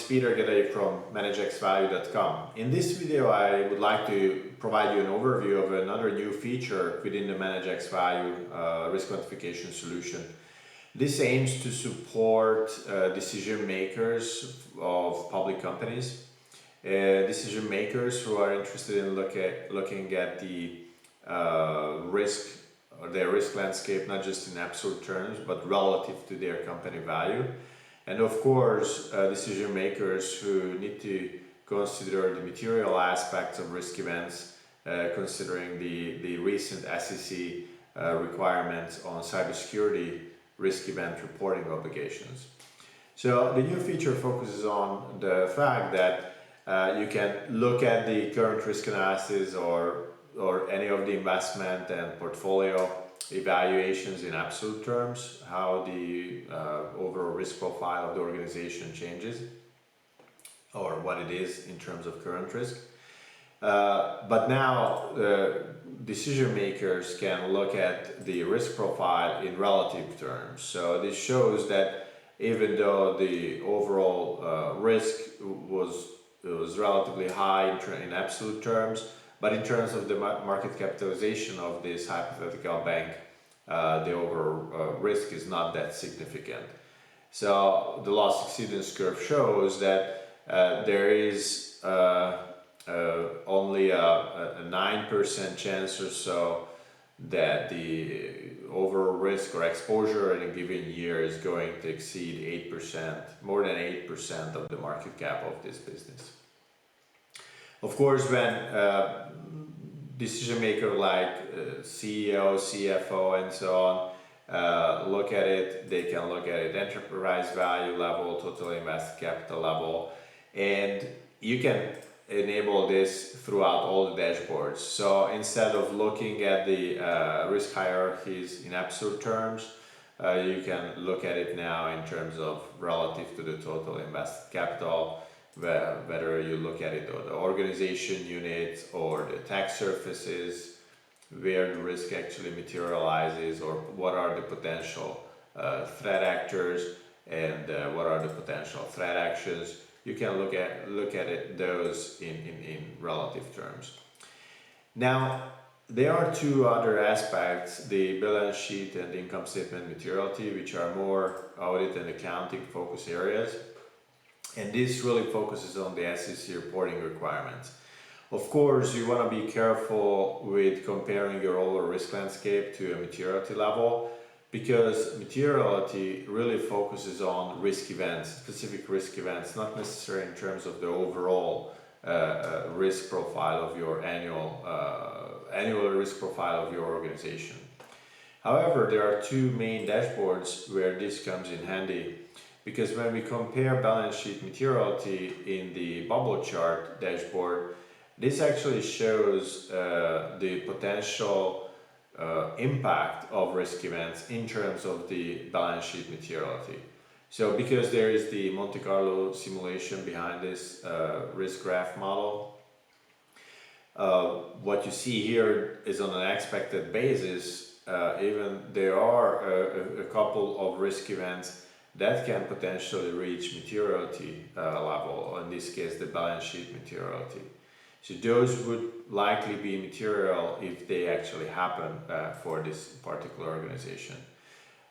Peter Gaday from ManageXValue.com. In this video, I would like to provide you an overview of another new feature within the ManageXValue Risk Quantification solution. This aims to support decision makers of public companies, decision makers who are interested in looking at the their risk landscape, not just in absolute terms, but relative to their company value. And of course, decision makers who need to consider the material aspects of risk events, considering the recent SEC requirements on cybersecurity risk event reporting obligations. So the new feature focuses on the fact that you can look at the current risk analysis or any of the investment and portfolio evaluations in absolute terms, how the overall risk profile of the organization changes, or what it is in terms of current risk. But now decision makers can look at the risk profile in relative terms. So this shows that even though the overall risk was relatively high in absolute terms, but in terms of the market capitalization of this hypothetical bank, the overall risk is not that significant. So the loss exceedance curve shows that there is only a 9% chance or so that the overall risk or exposure in a given year is going to exceed 8%, more than 8% of the market cap of this business. Of course, when decision maker like CEO, CFO, and so on look at it, they can look at it enterprise value level, total invested capital level, and you can enable this throughout all the dashboards. So instead of looking at the risk hierarchies in absolute terms, you can look at it now in terms of relative to the total invested capital, whether you look at it or the organization units or the tax surfaces, where the risk actually materializes, or what are the potential threat actors and what are the potential threat actions. You can look at those in relative terms. Now, there are two other aspects, the balance sheet and the income statement materiality, which are more audit and accounting focus areas. And this really focuses on the SEC reporting requirements. Of course, you want to be careful with comparing your overall risk landscape to a materiality level, because materiality really focuses on risk events, specific risk events, not necessarily in terms of the overall risk profile of your annual risk profile of your organization. However, there are two main dashboards where this comes in handy. Because when we compare balance sheet materiality in the bubble chart dashboard, this actually shows the potential impact of risk events in terms of the balance sheet materiality. So because there is the Monte Carlo simulation behind this risk graph model, what you see here is on an expected basis, even there are a couple of risk events that can potentially reach materiality level, in this case the balance sheet materiality. So those would likely be material if they actually happen for this particular organization.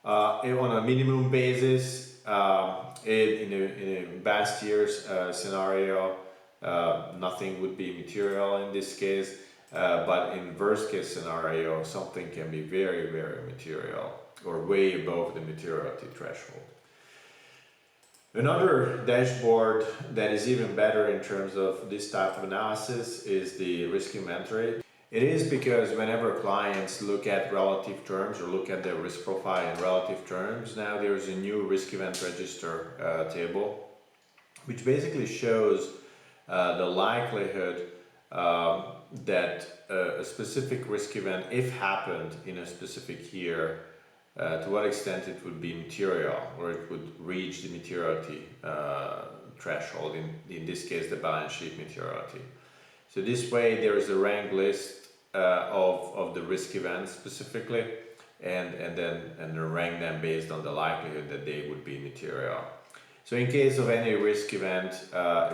On a minimum basis, in a best year's scenario, nothing would be material in this case, but in worst case scenario, something can be very, very material or way above the materiality threshold. Another dashboard that is even better in terms of this type of analysis is the risk inventory. It is because whenever clients look at relative terms or look at their risk profile in relative terms, now there's a new risk event register table, which basically shows the likelihood that a specific risk event, if happened in a specific year, to what extent it would be material, or it would reach the materiality threshold, in this case the balance sheet materiality. So this way there is a ranked list of the risk events specifically, and rank them based on the likelihood that they would be material. So in case of any risk event,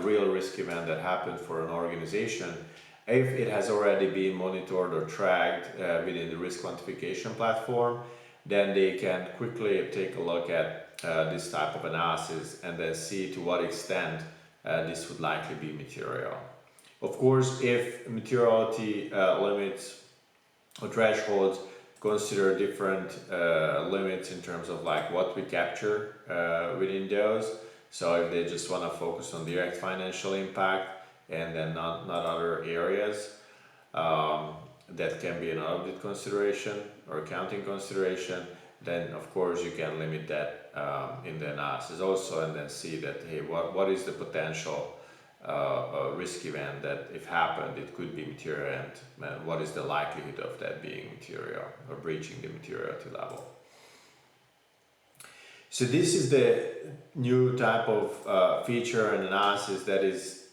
real risk event that happened for an organization, if it has already been monitored or tracked within the risk quantification platform, then they can quickly take a look at this type of analysis and then see to what extent this would likely be material. Of course, if materiality limits or thresholds consider different limits in terms of like what we capture within those. So if they just want to focus on direct financial impact and then not other areas, that can be an audit consideration or accounting consideration, then of course you can limit that in the analysis also, and then see that, hey, what is the potential risk event that if happened it could be material, and what is the likelihood of that being material or breaching the materiality level. So this is the new type of feature and analysis that is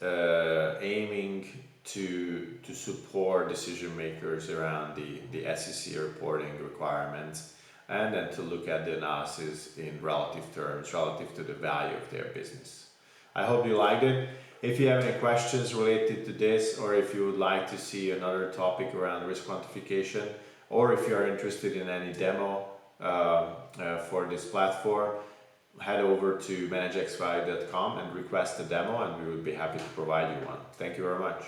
aiming to support decision makers around the SEC reporting requirements, and then to look at the analysis in relative terms, relative to the value of their business. I hope you liked it. If you have any questions related to this, or if you would like to see another topic around risk quantification, or if you are interested in any demo for this platform, head over to ManageXValue.com and request a demo, and we would be happy to provide you one. Thank you very much.